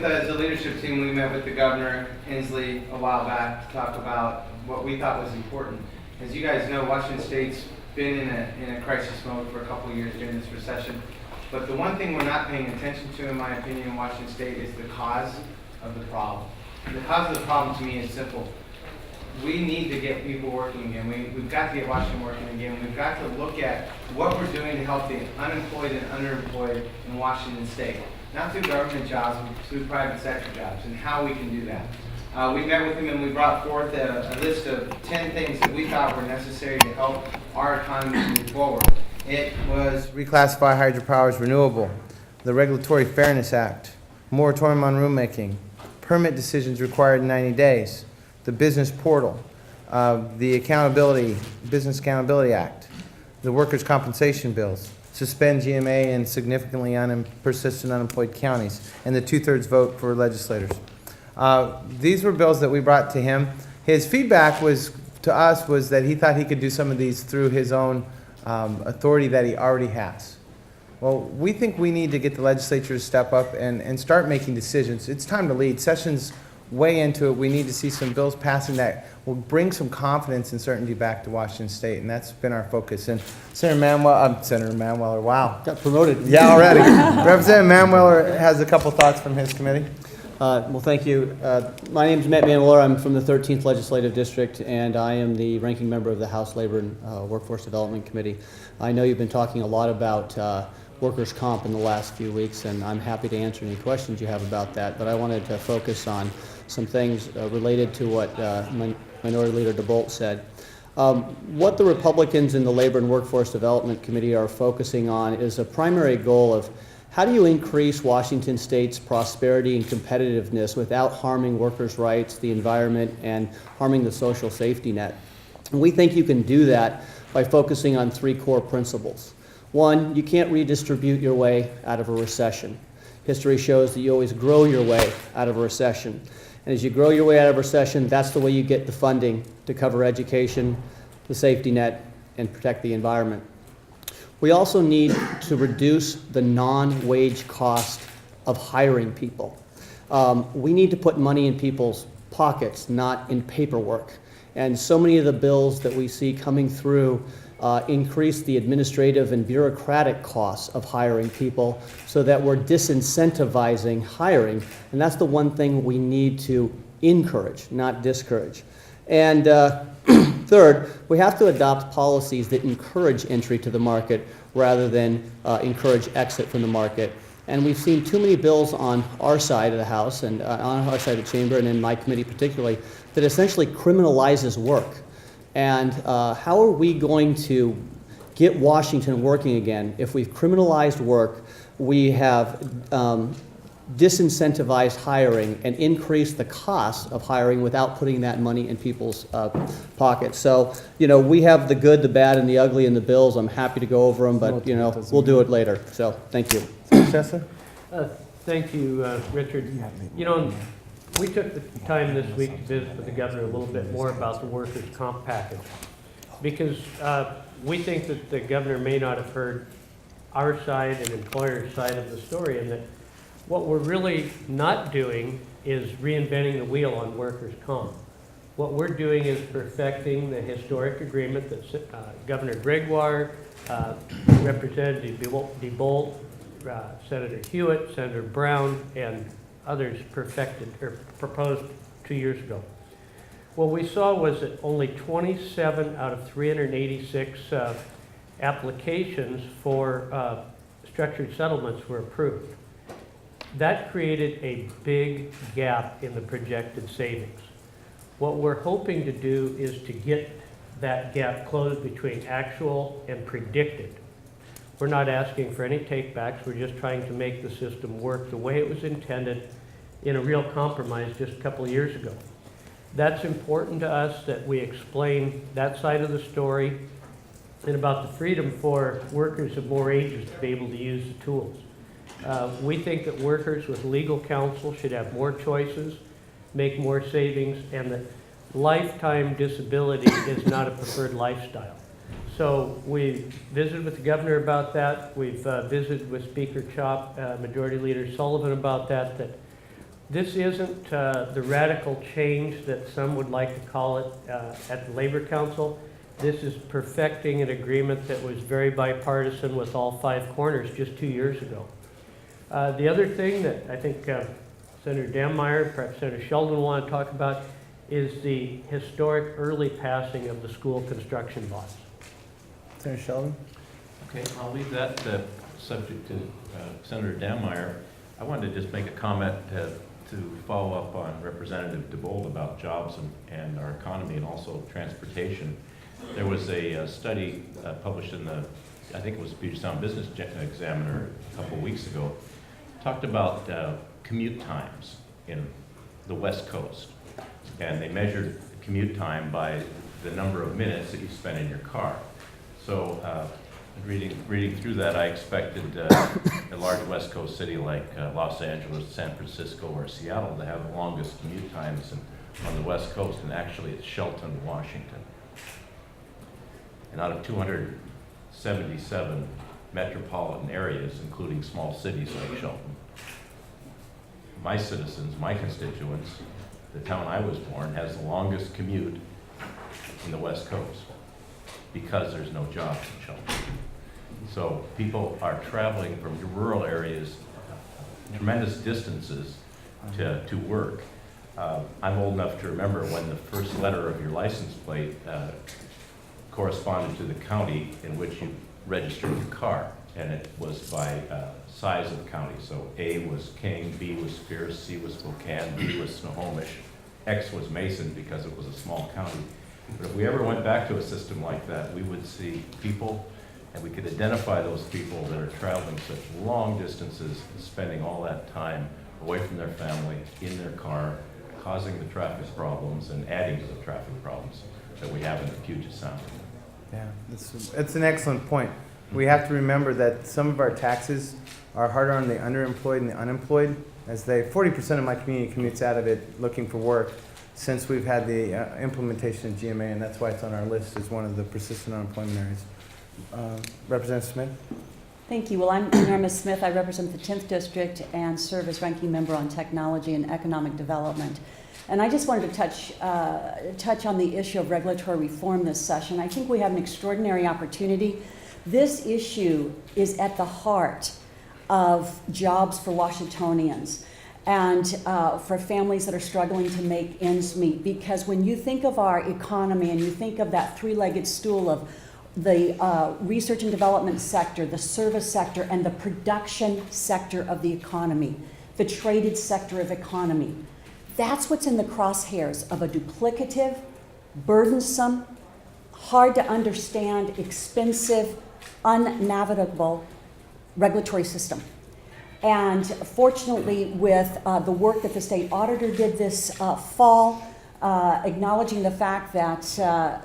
as a leadership team, we met with the governor, Inslee, a while back to talk about what we thought was important. As you guys know, Washington State's been in a crisis mode for a couple of years during this recession. But the one thing we're not paying attention to, in my opinion, in Washington State is the cause of the problem. The cause of the problem to me is simple. We need to get people working again. We've got to get Washington working again. We've got to look at what we're doing to help the unemployed and underemployed in Washington State. Not through government jobs, but through private sector jobs, and how we can do that. We met with him and we brought forth a list of 10 things that we thought were necessary to help our economy move forward. It was reclassify hydropower as renewable, the Regulatory Fairness Act, moratorium on rulemaking, permit decisions required in 90 days, the business portal, the Business Accountability Act, the workers' compensation bills, suspend GMA in significantly persistent unemployed counties, and the 2/3 vote for legislators. These were bills that we brought to him. His feedback to us was that he thought he could do some of these through his own authority that he already has. Well, we think we need to get the legislature to step up and start making decisions. It's time to lead. Session's way into it. We need to see some bills passing that will bring some confidence and certainty back to Washington State, and that's been our focus. And Senator Manweller, wow. Got promoted. Yeah, already. Representative Manweller has a couple thoughts from his committee. Well, thank you. My name is Matt Manweller. I'm from the 13th Legislative District, and I am the ranking member of the House Labor and Workforce Development Committee. I know you've been talking a lot about workers' comp in the last few weeks, and I'm happy to answer any questions you have about that, but I wanted to focus on some things related to what Minority Leader DeBolt said. What the Republicans in the Labor and Workforce Development Committee are focusing on is a primary goal of how do you increase Washington State's prosperity and competitiveness without harming workers' rights, the environment, and harming the social safety net? And we think you can do that by focusing on 3 core principles. One, you can't redistribute your way out of a recession. History shows that you always grow your way out of a recession. And as you grow your way out of a recession, that's the way you get the funding to cover education, the safety net, and protect the environment. We also need to reduce the non-wage cost of hiring people. We need to put money in people's pockets, not in paperwork. And so many of the bills that we see coming through increase the administrative and bureaucratic costs of hiring people so that we're disincentivizing hiring. And that's the one thing we need to encourage, not discourage. And third, we have to adopt policies that encourage entry to the market rather than encourage exit from the market. And we've seen too many bills on our side of the House and on our side of the chamber and in my committee particularly that essentially criminalizes work. And how are we going to get Washington working again if we've criminalized work, we have disincentivized hiring and increased the cost of hiring without putting that money in people's pockets? So, you know, we have the good, the bad, and the ugly in the bills. I'm happy to go over them, but, you know, we'll do it later. So, thank you. Thank you, Richard. You know, we took the time this week to visit with the governor a little bit more about the workers' comp package because we think that the governor may not have heard our side and employer's side of the story, and that what we're really not doing is reinventing the wheel on workers' comp. What we're doing is perfecting the historic agreement that Governor Gregoire, Representative DeBolt, Senator Hewitt, Senator Brown, and others perfected or proposed 2 years ago. What we saw was that only 27 out of 386 applications for structured settlements were approved. That created a big gap in the projected savings. What we're hoping to do is to get that gap closed between actual and predicted. We're not asking for any takebacks. We're just trying to make the system work the way it was intended in a real compromise just a couple of years ago. That's important to us that we explain that side of the story and about the freedom for workers of more ages to be able to use the tools. We think that workers with legal counsel should have more choices, make more savings, and that lifetime disability is not a preferred lifestyle. So we visited with the governor about that. We've visited with Speaker Chop, Majority Leader Sullivan about that This isn't the radical change that some would like to call it at the Labor Council. This is perfecting an agreement that was very bipartisan with all 5 corners just 2 years ago. The other thing that I think Senator Dammeier, perhaps Senator Sheldon will want to talk about is the historic early passing of the school construction bonds. Senator Sheldon? Okay, I'll leave that subject to Senator Dammeier. I wanted to just make a comment to follow up on Representative DeBold about jobs and our economy and also transportation. There was a study published in the, I think it was Puget Sound Business Examiner a couple weeks ago, talked about commute times in the West Coast. And they measured commute time by the number of minutes that you spend in your car. So reading through that, I expected a large West Coast city like Los Angeles, San Francisco, or Seattle to have the longest commute times on the West Coast, and actually it's Shelton, Washington. And out of 277 metropolitan areas, including small cities like Shelton, my citizens, my constituents, the town I was born, has the longest commute in the West Coast because there's no jobs in Shelton. So people are traveling from rural areas tremendous distances to work. I'm old enough to remember when the first letter of your license plate corresponded to the county in which you registered your car, and it was by size of the county. So A was King, B was Pierce, C was Spokane, D was Snohomish, X was Mason because it was a small county. But if we ever went back to a system like that, we would see people, and we could identify those people that are traveling such long distances, spending all that time away from their family, in their car, causing the traffic problems and adding to the traffic problems that we have in the Puget Sound. Yeah, it's an excellent point. We have to remember that some of our taxes are harder on the underemployed and the unemployed, as 40% of my community commutes out of it looking for work since we've had the implementation of GMA, and that's why it's on our list as one of the persistent unemployment areas. Representative Smith? Thank you. Well, I'm Norma Smith. I represent the 10th District and serve as ranking member on technology and economic development. And I just wanted to touch on the issue of regulatory reform this session. I think we have an extraordinary opportunity. This issue is at the heart of jobs for Washingtonians and for families that are struggling to make ends meet. Because when you think of our economy and you think of that three-legged stool of the research and development sector, the service sector, and the production sector of the economy, the traded sector of economy, that's what's in the crosshairs of a duplicative, burdensome, hard to understand, expensive, unnavigable regulatory system. And fortunately, with the work that the state auditor did this fall, acknowledging the fact that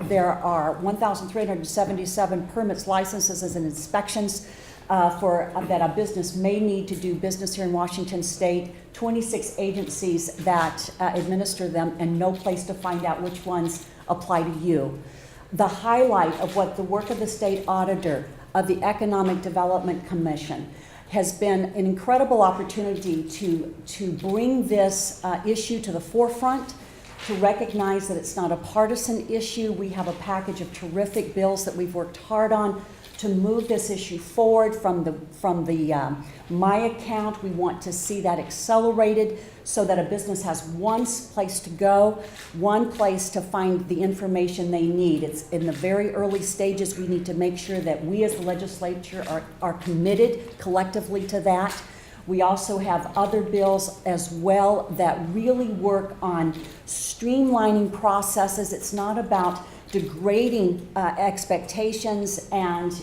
there are 1,377 permits, licenses, and inspections that a business may need to do business here in Washington State, 26 agencies that administer them, and no place to find out which ones apply to you. The highlight of what the work of the state auditor of the Economic Development Commission has been an incredible opportunity to bring this issue to the forefront, to recognize that it's not a partisan issue. We have a package of terrific bills that we've worked hard on to move this issue forward from the My Account. We want to see that accelerated so that a business has one place to go, one place to find the information they need. It's in the very early stages. We need to make sure that we as the legislature are committed collectively to that. We also have other bills as well that really work on streamlining processes. It's not about degrading expectations and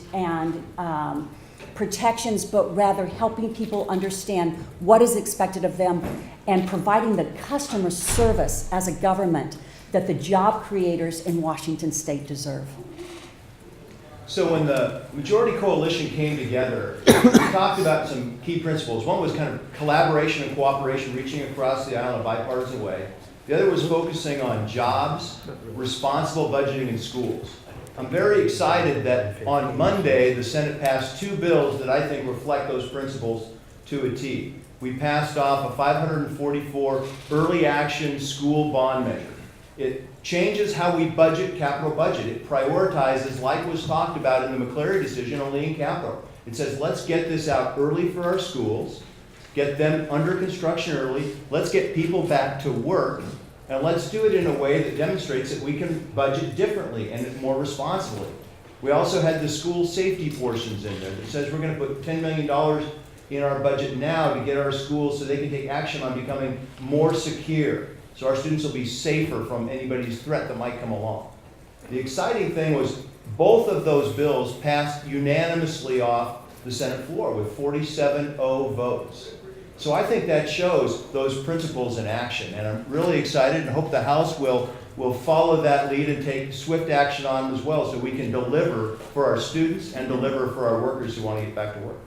protections, but rather helping people understand what is expected of them and providing the customer service as a government that the job creators in Washington State deserve. So when the Majority Coalition came together, we talked about some key principles. One was kind of collaboration and cooperation, reaching across the aisle in a bipartisan way. The other was focusing on jobs, responsible budgeting in schools. I'm very excited that on Monday, the Senate passed 2 bills that I think reflect those principles to a T. we passed off a 544 early action school bond measure. It changes how we budget, capital budget. It prioritizes, like was talked about in the McCleary decision on leading capital. It says, let's get this out early for our schools, get them under construction early, let's get people back to work, and let's do it in a way that demonstrates that we can budget differently and more responsibly. We also had the school safety portions in there that says we're going to put $10 million in our budget now to get our schools so they can take action on becoming more secure, so our students will be safer from anybody's threat that might come along. The exciting thing was both of those bills passed unanimously off the Senate floor with 47-0 votes. So I think that shows those principles in action, and I'm really excited and hope the House will follow that lead and take swift action on them as well, so we can deliver for our students and deliver for our workers who want to get back to work.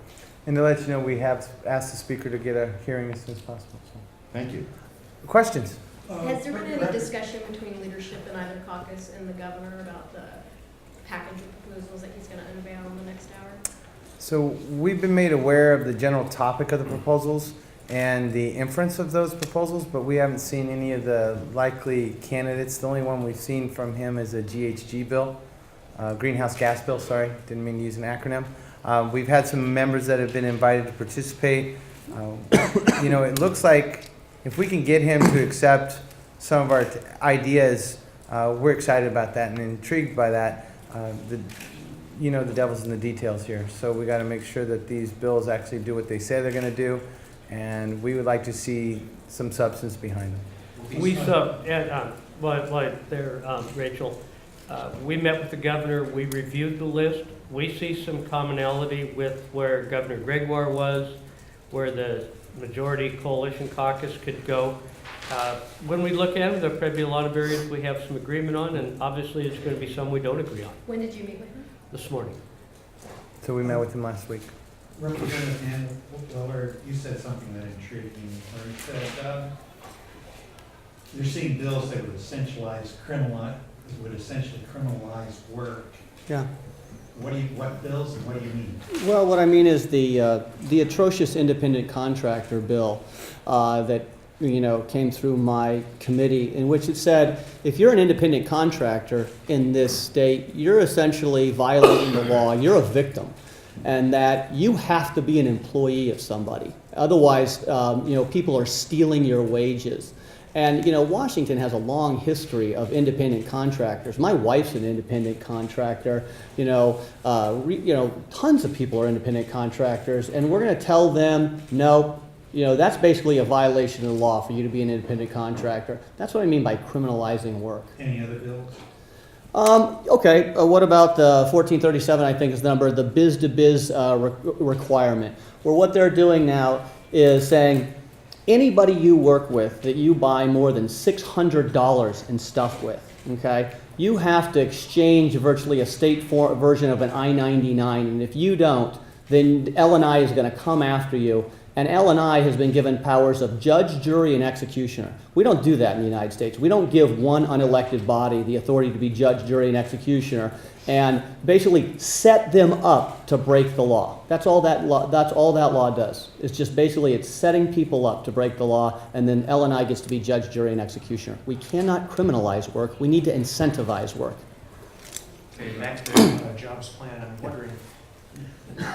And to let you know, we have asked the speaker to get a hearing as soon as possible. So. Thank you. Questions? Has there been any discussion between leadership in either caucus and the governor about the package of proposals that he's going to unveil in the next hour? So we've been made aware of the general topic of the proposals and the inference of those proposals, but we haven't seen any of the likely candidates. The only one we've seen from him is a GHG bill, greenhouse gas bill, sorry, didn't mean to use an acronym. We've had some members that have been invited to participate. It looks like if we can get him to accept some of our ideas, we're excited about that and intrigued by that. The devil's in the details here. So we got to make sure that these bills actually do what they say they're going to do, and we would like to see some substance behind them. Rachel, we met with the governor, we reviewed the list, we see some commonality with where Governor Gregoire was, where the majority coalition caucus could go. When we look at them, there'll probably be a lot of areas we have some agreement on, and obviously there's going to be some we don't agree on. When did you meet with him? This morning. So we met with him last week. Representative Miller, you said something that intrigued me, where you said you're seeing bills that would essentially criminalize work. Yeah. What bills and what do you mean? Well, what I mean is the atrocious independent contractor bill that came through my committee, in which it said if you're an independent contractor in this state, you're essentially violating the law. You're a victim, and that you have to be an employee of somebody. Otherwise, people are stealing your wages. And Washington has a long history of independent contractors. My wife's an independent contractor. Tons of people are independent contractors, and we're going to tell them no. That's basically a violation of the law for you to be an independent contractor. That's what I mean by criminalizing work. Any other bills? Okay, what about the 1437, I think is the number, the biz-to-biz requirement, where what they're doing now is saying anybody you work with that you buy more than $600 in stuff with, okay, you have to exchange virtually a state version of an I-99, and if you don't, then L&I is going to come after you. And L&I has been given powers of judge, jury, and executioner. We don't do that in the United States. We don't give one unelected body the authority to be judge, jury, and executioner and basically set them up to break the law. That's all that law does. It's just basically it's setting people up to break the law, and then L&I gets to be judge, jury, and executioner. We cannot criminalize work. We need to incentivize work. Okay, back to jobs plan. I'm wondering,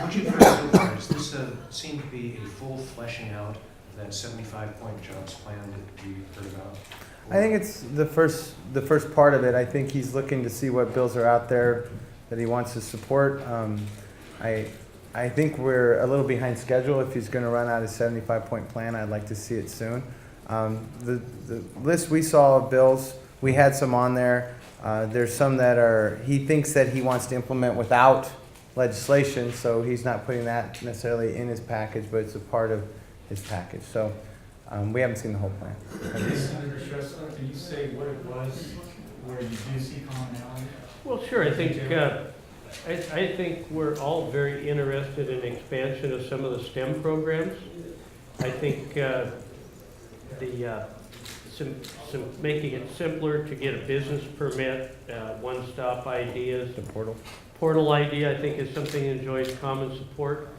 what you've heard so far, does this seem to be a full fleshing out of that 75-point jobs plan that we heard about? I think it's the first part of it. I think he's looking to see what bills are out there that he wants to support. I think we're a little behind schedule. If he's going to run out a 75-point plan, I'd like to see it soon. The list we saw of bills, we had some on there. There's some that he thinks that he wants to implement without legislation, so he's not putting that necessarily in his package, but it's a part of his package. So we haven't seen the whole plan. Senator Shrestha, can you say what it was where you do see commonality? Well, sure. I think we're all very interested in expansion of some of the STEM programs. I think making it simpler to get a business permit, one-stop ideas. The portal idea, I think, is something that enjoys common support.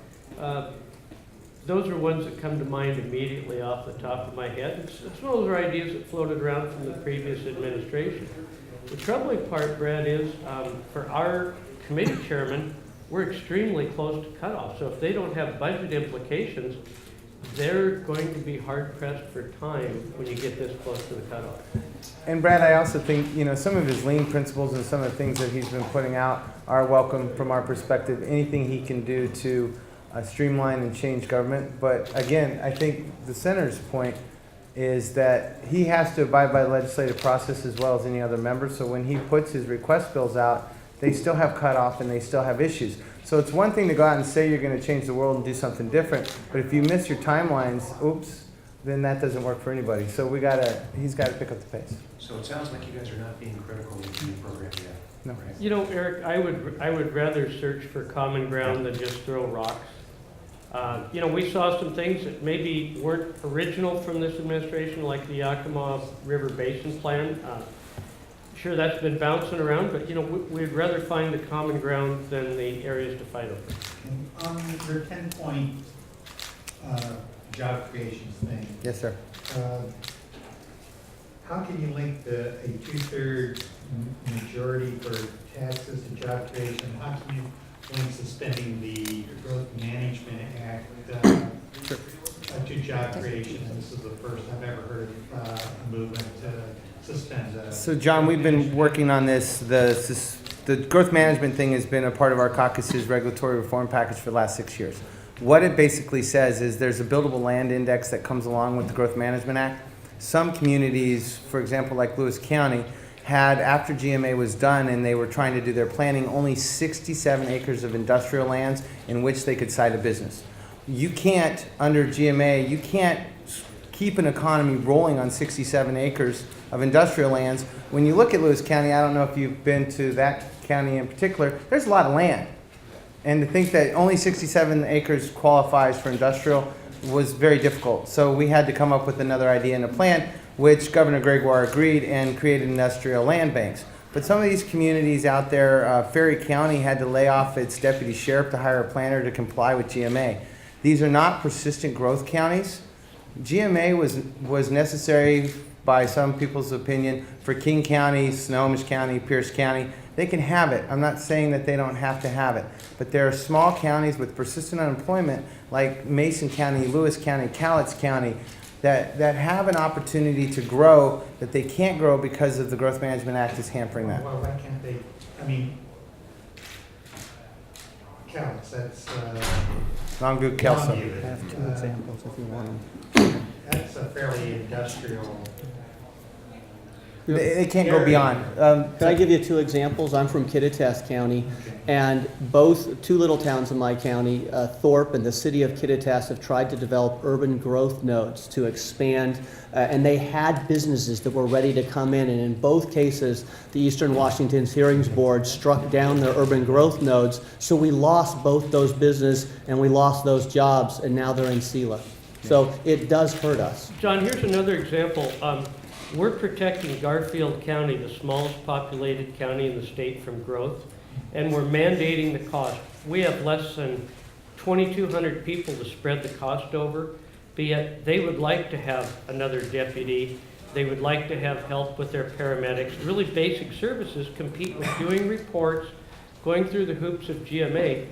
those are ones that come to mind immediately off the top of my head. It's one of those ideas that floated around from the previous administration. The troubling part, Brad, is for our committee chairman, we're extremely close to cutoff. So if they don't have budget implications, they're going to be hard pressed for time when you get this close to the cutoff. And Brad, I also think, some of his lean principles and some of the things that he's been putting out are welcome from our perspective. Anything he can do to streamline and change government. But again, I think the senator's point is that he has to abide by the legislative process as well as any other member. So when he puts his request bills out, they still have cutoff and they still have issues. So it's one thing to go out and say you're going to change the world and do something different, but if you miss your timelines, oops, then that doesn't work for anybody. So he's got to pick up the pace. So it sounds like you guys are not being critical of the program yet. No. Right? Eric, I would rather search for common ground than just throw rocks. We saw some things that maybe weren't original from this administration, like the Yakima River Basin Plan. Sure, that's been bouncing around, but we'd rather find the common ground than the areas to fight over. And on your 10-point job creations thing, Yes, sir. how can you link a 2/3 majority for taxes to job creation? How can you link suspending the Growth Management Act to job creation? And this is the first I've ever heard of a movement to suspend. So John, we've been working on this. The growth management thing has been a part of our caucus's regulatory reform package for the last 6 years. What it basically says is there's a buildable land index that comes along with the Growth Management Act. Some communities, for example, like Lewis County, had, after GMA was done and they were trying to do their planning, only 67 acres of industrial lands in which they could site a business. You can't, under GMA, you can't keep an economy rolling on 67 acres of industrial lands. When you look at Lewis County, I don't know if you've been to that county in particular, there's a lot of land. And to think that only 67 acres qualifies for industrial was very difficult. So we had to come up with another idea and a plan, which Governor Gregoire agreed and created industrial land banks. But some of these communities out there, Ferry County had to lay off its deputy sheriff to hire a planner to comply with GMA. These are not persistent growth counties. GMA was necessary by some people's opinion for King County, Snohomish County, Pierce County. They can have it. I'm not saying that they don't have to have it. But there are small counties with persistent unemployment like Mason County, Lewis County, Cowlitz County that have an opportunity to grow that they can't grow because of the Growth Management Act is hampering that. Well, why can't they, Cowlitz, that's, Longview, Kelso. Longview. I have 2 examples if you want them. that's a fairly industrial. They can't go beyond. Can I give you 2 examples? I'm from Kittitas County, and both 2 little towns in my county, Thorpe and the city of Kittitas, have tried to develop urban growth nodes to expand, and they had businesses that were ready to come in, and in both cases, the Eastern Washington's Hearings Board struck down their urban growth nodes, so we lost both those businesses and we lost those jobs, and now they're in SELA. So it does hurt us. John, here's another example. We're protecting Garfield County, the smallest populated county in the state, from growth, and we're mandating the cost. We have less than 2,200 people to spread the cost over, but yet they would like to have another deputy. They would like to have help with their paramedics. Really basic services compete with doing reports, going through the hoops of GMA.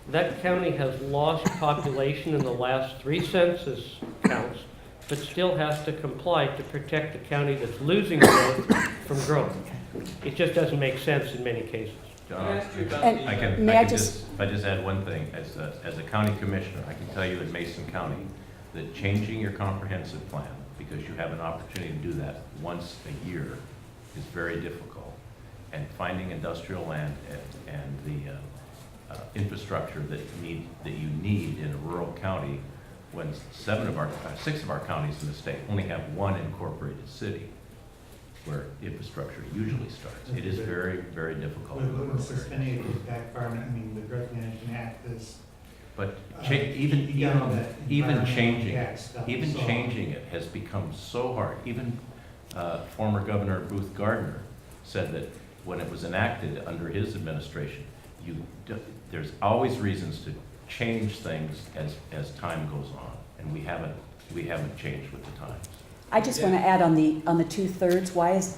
That county has lost population in the last 3 census counts, but still has to comply to protect the county that's losing growth from growth. It just doesn't make sense in many cases. John, And may I just- if I just add one thing, as a county commissioner, I can tell you in Mason County that changing your comprehensive plan, because you have an opportunity to do that once a year, is very difficult. And finding industrial land and the infrastructure that you need in a rural county, when 6 of our counties in the state only have 1 incorporated city where infrastructure usually starts. It is very, very difficult. With suspending it backfire, the Growth Management Act is. But even changing it has become so hard. Even former Governor Ruth Gardner said that when it was enacted under his administration, there's always reasons change things as time goes on, and we haven't changed with the times. I just want to add on the 2/3,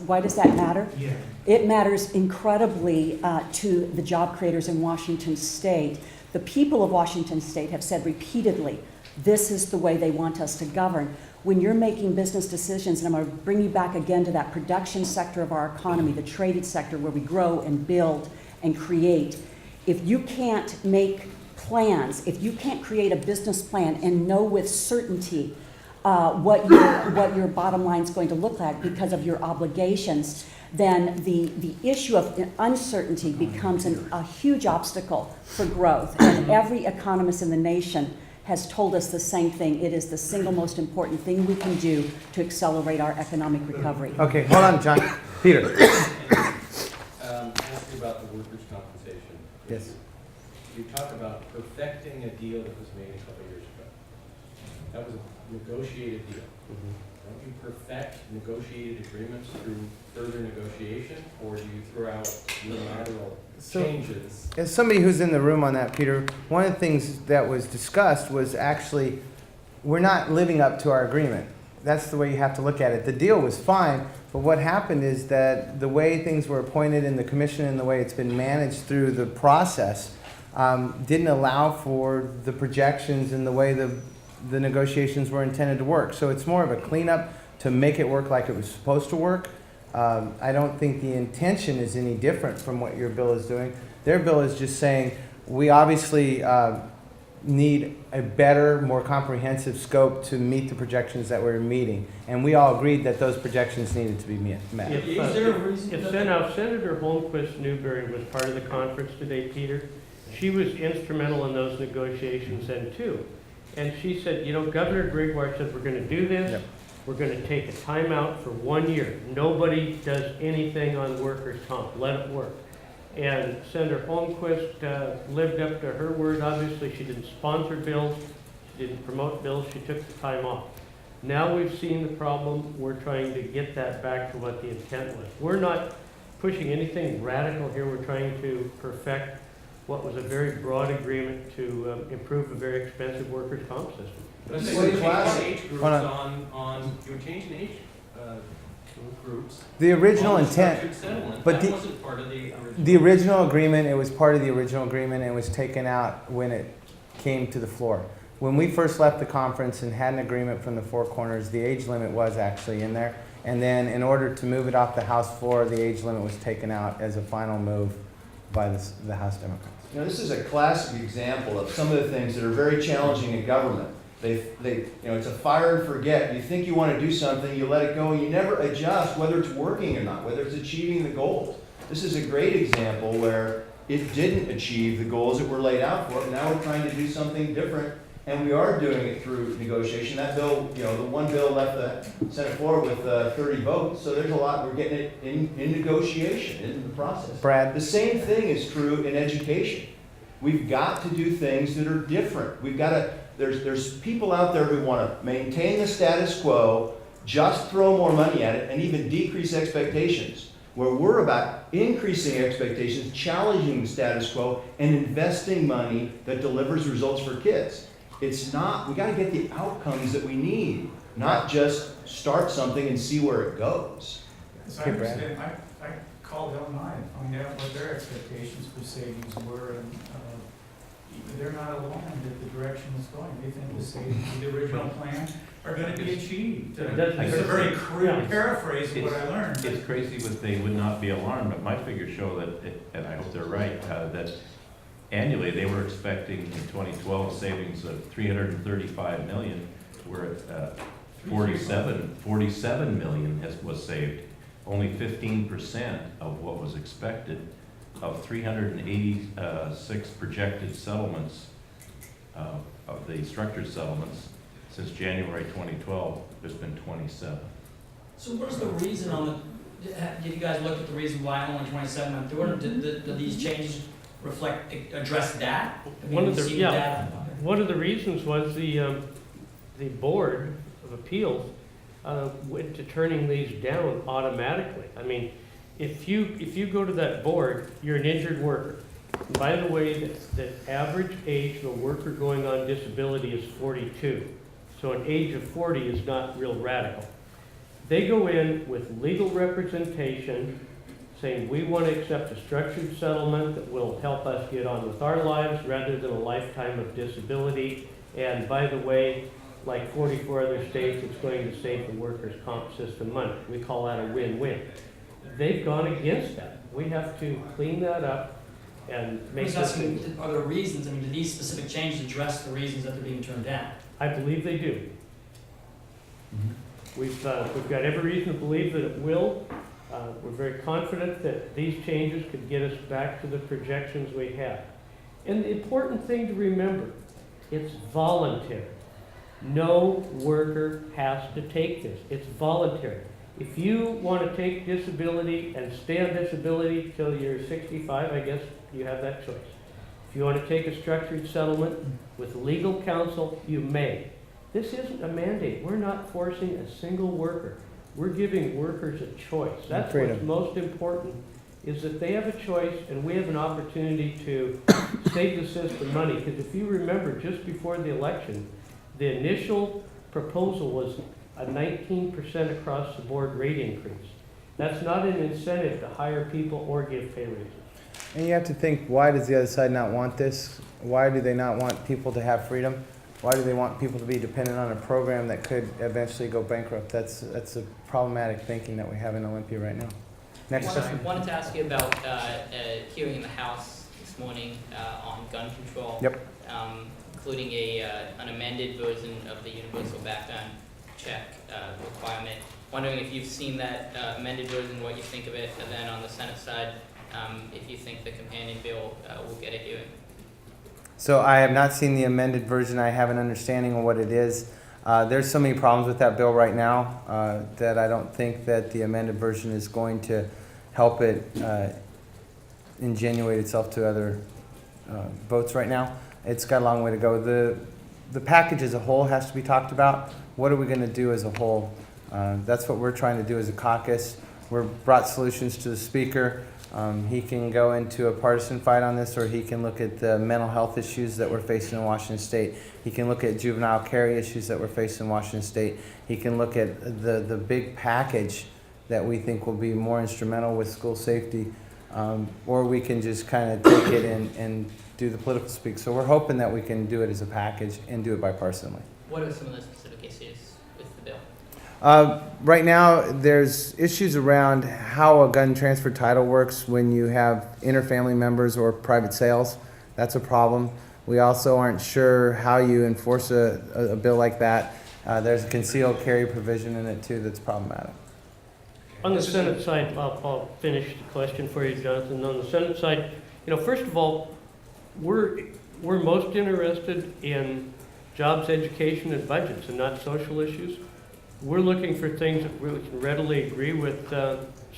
why does that matter? Yeah. It matters incredibly to the job creators in Washington State. The people of Washington State have said repeatedly, this is the way they want us to govern. When you're making business decisions, and I'm going to bring you back again to that production sector of our economy, the traded sector where we grow and build and create, if you can't make plans, if you can't create a business plan and know with certainty what your bottom line is going to look like because of your obligations, then the issue of uncertainty becomes a huge obstacle for growth. And every economist in the nation has told us the same thing. It is the single most important thing we can do to accelerate our economic recovery. Okay, hold on, John. Peter. Ask you about the workers' compensation. Yes. You talk about perfecting a deal that was made a couple of years ago. That was a negotiated deal. Don't you perfect negotiated agreements through further negotiation, or do you throw out unilateral changes? As somebody who's in the room on that, Peter, one of the things that was discussed was actually we're not living up to our agreement. That's the way you have to look at it. The deal was fine, but what happened is that the way things were appointed in the commission and the way it's been managed through the process didn't allow for the projections and the way the negotiations were intended to work. So it's more of a cleanup to make it work like it was supposed to work. I don't think the intention is any different from what your bill is doing. Their bill is just saying we obviously need a better, more comprehensive scope to meet the projections that we're meeting. And we all agreed that those projections needed to be met. If Senator Holmquist Newberry was part of the conference today, Peter, she was instrumental in those negotiations then too. And she said, you know, Governor Gregoire said, we're going to do this. Yep. We're going to take a timeout for 1 year. Nobody does anything on workers' comp. Let it work. And Senator Holmquist lived up to her word. Obviously, she didn't sponsor bills. She didn't promote bills. She took the time off. Now we've seen the problem. We're trying to get that back to what the intent was. We're not pushing anything radical here. We're trying to perfect what was a very broad agreement to improve a very expensive workers' comp system. But This you is were classic. changing age groups Hold on. you were changing age groups. The original on the intent, structured settlement. but That wasn't part of the original. the original agreement, it was part of the original agreement and it was taken out when it came to the floor. When we first left the conference and had an agreement from the four corners, the age limit was actually in there. And then in order to move it off the House floor, the age limit was taken out as a final move by the House Democrats. You know, this is a classic example of some of the things that are very challenging in government. It's a fire and forget. You think you want to do something, you let it go, and you never adjust whether it's working or not, whether it's achieving the goals. This is a great example where it didn't achieve the goals that were laid out for it. Now we're trying to do something different, and we are doing it through negotiation. That bill, the one bill left the Senate floor with 30 votes, so there's a lot. We're getting it in negotiation, in the process. Brad? The same thing is true in education. We've got to do things that are different. We've got to. There's people out there who want to maintain the status quo, just throw more money at it, and even decrease expectations. Where we're about increasing expectations, challenging the status quo, and investing money that delivers results for kids. It's not, we got to get the outcomes that we need, not just start something and see where it goes. As I understand, I called L9 and found out what their expectations for savings were, and they're not alarmed at the direction it's going. They think the savings in the original plan are going to be achieved. It's a very crude paraphrase of what I learned. It's crazy that they would not be alarmed, but my figures show that, and I hope they're right, that annually they were expecting in 2012 savings of $335 million. We're at 47 million was saved. Only 15% of what was expected. Of 386 projected settlements, of the structured settlements, since January 2012, there's been 27. So what is the reason on the, did you guys look at the reason why only 27 went through it? Did these changes address that? One of the reasons was the Board of Appeals went to turning these down automatically. I mean, if you go to that board, you're an injured worker. By the way, the average age of a worker going on disability is 42. So an age of 40 is not real radical. They go in with legal representation saying, we want to accept a structured settlement that will help us get on with our lives rather than a lifetime of disability. And by the way, like 44 other states, it's going to save the workers' comp system money. We call that a win-win. They've gone against that. We have to clean that up and make this. Are there reasons, I mean, do these specific changes address the reasons that they're being turned down? I believe they do. We've got every reason to believe that it will. We're very confident that these changes could get us back to the projections we have. And the important thing to remember, it's voluntary. No worker has to take this. It's voluntary. If you want to take disability and stay on disability till you're 65, I guess you have that choice. If you want to take a structured settlement with legal counsel, you may. This isn't a mandate. We're not forcing a single worker. We're giving workers a choice. That's what's most important, is that they have a choice and we have an opportunity to save the system money. Because if you remember, just before the election, the initial proposal was a 19% across the board rate increase. That's not an incentive to hire people or give pay raises. And you have to think, why does the other side not want this? Why do they not want people to have freedom? Why do they want people to be dependent on a program that could eventually go bankrupt? That's a problematic thinking that we have in Olympia right now. Next question. I wanted to ask you about a hearing in the House this morning on gun control. Yep. Including an amended version of the universal background check requirement. Wondering if you've seen that amended version, what you think of it, and then on the Senate side, if you think the companion bill will get a hearing. So I have not seen the amended version. I have an understanding of what it is. There's so many problems with that bill right now that I don't think that the amended version is going to help it ingenuate itself to other votes right now. It's got a long way to go. The package as a whole has to be talked about. What are we going to do as a whole? That's what we're trying to do as a caucus. We've brought solutions to the speaker. He can go into a partisan fight on this, or he can look at the mental health issues that we're facing in Washington State. He can look at juvenile carry issues that we're facing in Washington State. He can look at the big package that we think will be more instrumental with school safety, or we can just kind of take it and do the political speak. So we're hoping that we can do it as a package and do it bipartisanly. What are some of the specific issues with the bill? Right now, there's issues around how a gun transfer title works when you have inter-family members or private sales. That's a problem. We also aren't sure how you enforce a bill like that. There's a concealed carry provision in it too that's problematic. On the Senate side, I'll finish the question for you, Jonathan. On the Senate side, first of all, we're most interested in jobs, education, and budgets, and not social issues. We're looking for things that we can readily agree with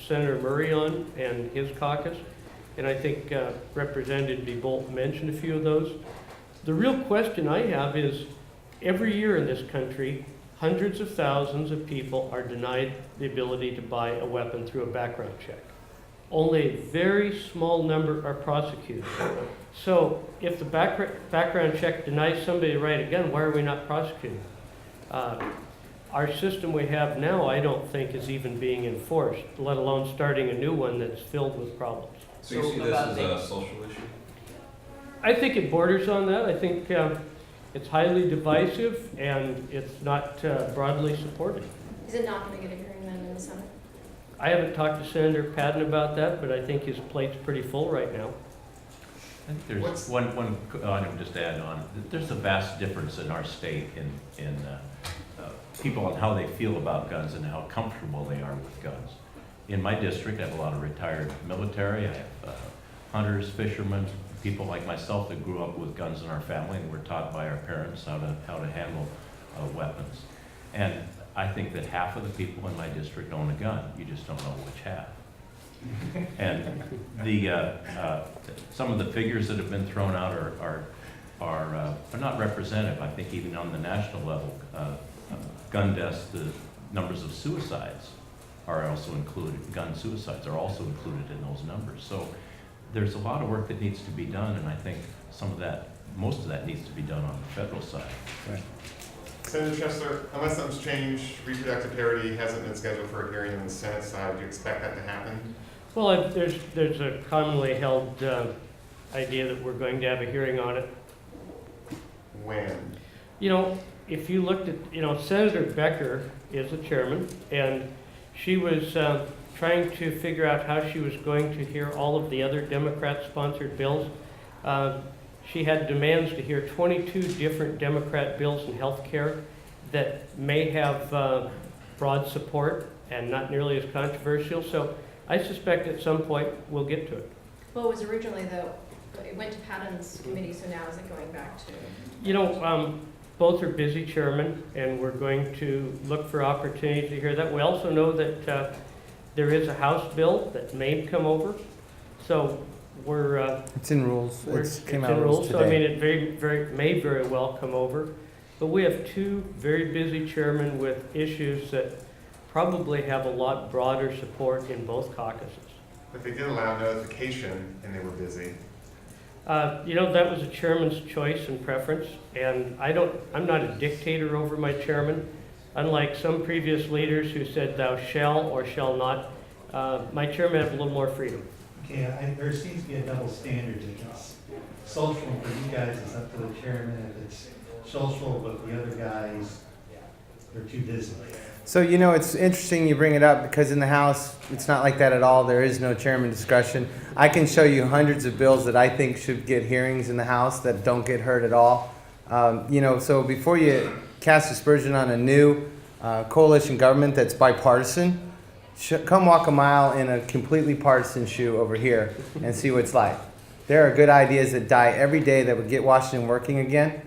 Senator Murray on and his caucus, and I think Representative DeBolt mentioned a few of those. The real question I have is, every year in this country, hundreds of thousands of people are denied the ability to buy a weapon through a background check. Only a very small number are prosecuted. So if the background check denies somebody the right to gun, why are we not prosecuting? Our system we have now, I don't think, is even being enforced, let alone starting a new one that's filled with problems. So you see this as a social issue? I think it borders on that. I think it's highly divisive and it's not broadly supported. Is it not going to get a hearing then in the Senate? I haven't talked to Senator Patton about that, but I think his plate's pretty full right now. I think there's one item just to add on. There's a vast difference in our state in people and how they feel about guns and how comfortable they are with guns. In my district, I have a lot of retired military. I have hunters, fishermen, people like myself that grew up with guns in our family and were taught by our parents how to handle weapons. And I think that half of the people in my district own a gun. You just don't know which half. And some of the figures that have been thrown out are not representative. I think even on the national level, gun deaths, the numbers of suicides are also included. Gun suicides are also included in those numbers. So there's a lot of work that needs to be done, and I think most of that needs to be done on the federal side. Right. Senator Chesler, unless something's changed, reproductive parity hasn't been scheduled for a hearing on the Senate side. Do you expect that to happen? Well, there's a commonly held idea that we're going to have a hearing on it. When? You know, if you looked at, Senator Becker is the chairman, and she was trying to figure out how she was going to hear all of the other Democrat-sponsored bills. She had demands to hear 22 different Democrat bills in health care that may have broad support and not nearly as controversial. So I suspect at some point we'll get to it. Well, it was originally, though, it went to Patton's committee, so now is it going back to? Both are busy chairmen, and we're going to look for opportunities to hear that. We also know that there is a House bill that may come over, so we're It's in rules. it's Came in out rules. So I mean, today. it may very well come over, but we have two very busy chairmen with issues that probably have a lot broader support in both caucuses. But they did allow notification, and they were busy. That was a chairman's choice and preference, and I'm not a dictator over my chairman. Unlike some previous leaders who said thou shall or shall not, my chairman has a little more freedom. Okay, there seems to be a double standard. If it's social for you guys, it's up to the chairman. If it's social with the other guys, they're too busy. So, it's interesting you bring it up because in the House, it's not like that at all. There is no chairman discussion. I can show you hundreds of bills that I think should get hearings in the House that don't get heard at all. So before you cast aspersion on a new coalition government that's bipartisan, come walk a mile in a completely partisan shoe over here and see what it's like. There are good ideas that die every day that would get Washington working again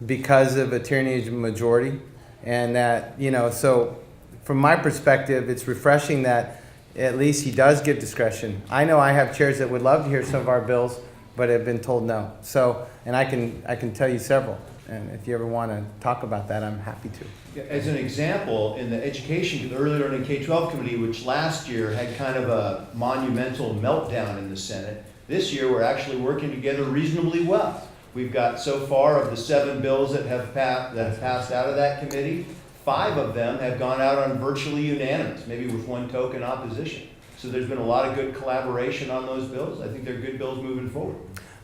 because of a tyranny of majority. And that, so from my perspective, it's refreshing that at least he does give discretion. I know I have chairs that would love to hear some of our bills, but have been told no. So, and I can tell you several. And if you ever want to talk about that, I'm happy to. As an example, in the Education, the Early Learning K-12 Committee, which last year had kind of a monumental meltdown in the Senate, this year we're actually working together reasonably well. We've got so far of the 7 bills that have passed out of that committee, 5 of them have gone out on virtually unanimous, maybe with one token opposition. So there's been a lot of good collaboration on those bills. I think they're good bills moving forward.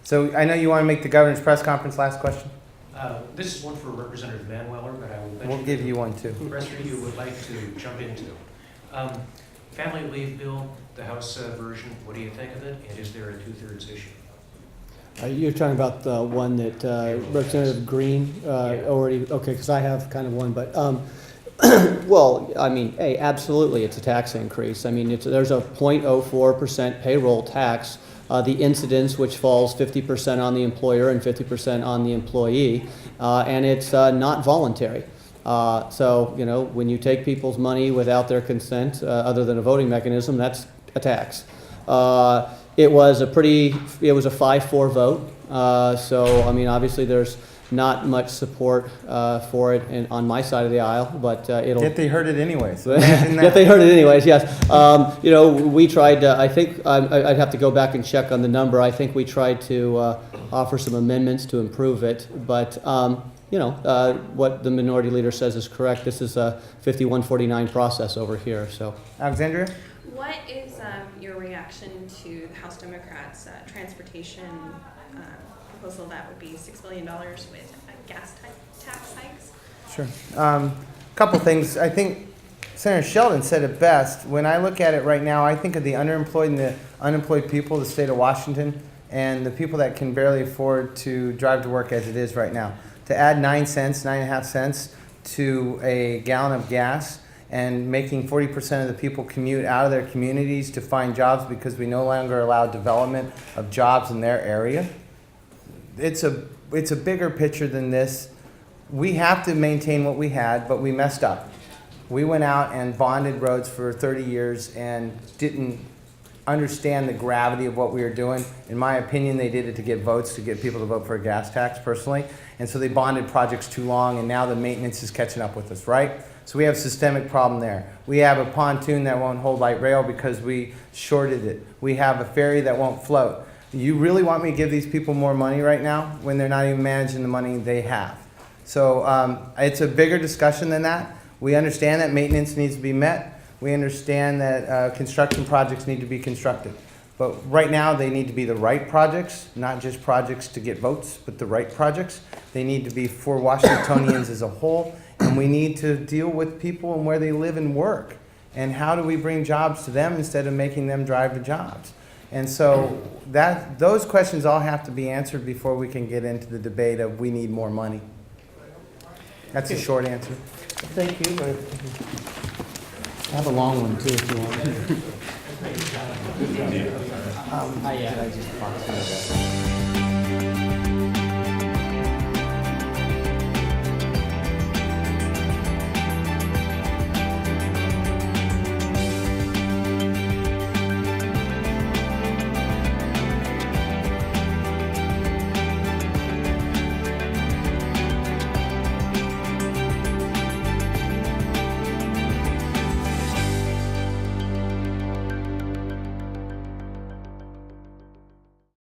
So I know you want to make the governor's press conference. Last question. This is one for Representative Manweller, but I will mention. We'll give you one too. The rest of you would like to jump into. Family leave bill, the House version, what do you think of it? And is there a 2/3 issue? You're talking about the one that Representative Green already, okay, because I have kind of one, but, well, I mean, absolutely, it's a tax increase. I mean, there's a 0.04% payroll tax. The incidence, which falls 50% on the employer and 50% on the employee, and it's not voluntary. So, when you take people's money without their consent, other than a voting mechanism, that's a tax. It was a 5-4 vote. So, I mean, obviously there's not much support for it on my side of the aisle, but it'll... Yet they heard it anyways. Yet they heard it anyways, yes. We tried, I think, I'd have to go back and check on the number. I think we tried to offer some amendments to improve it, but, what the minority leader says is correct. This is a 51-49 process over here, so. Alexandria? What is your reaction to the House Democrats' transportation proposal that would be $6 billion with gas tax hikes? Sure. Couple things. I think Senator Sheldon said it best. When I look at it right now, I think of the underemployed and the unemployed people of the state of Washington and the people that can barely afford to drive to work as it is right now. To add 9.5 cents to a gallon of gas and making 40% of the people commute out of their communities to find jobs because we no longer allow development of jobs in their area. It's a bigger picture than this. We have to maintain what we had, but we messed up. We went out and bonded roads for 30 years and didn't understand the gravity of what we were doing. In my opinion, they did it to get votes, to get people to vote for a gas tax, personally. And so they bonded projects too long, and now the maintenance is catching up with us, right? So we have a systemic problem there. We have a pontoon that won't hold light rail because we shorted it. We have a ferry that won't float. You really want me to give these people more money right now when they're not even managing the money they have? So it's a bigger discussion than that. We understand that maintenance needs to be met. We understand that construction projects need to be constructed. But right now, they need to be the right projects, not just projects to get votes, but the right projects. They need to be for Washingtonians as a whole, and we need to deal with people and where they live and work. And how do we bring jobs to them instead of making them drive to jobs? And so those questions all have to be answered before we can get into the debate of we need more money. That's a short answer. Thank you. I have a long one too, if you want. Hi, yeah. Did I just box it up?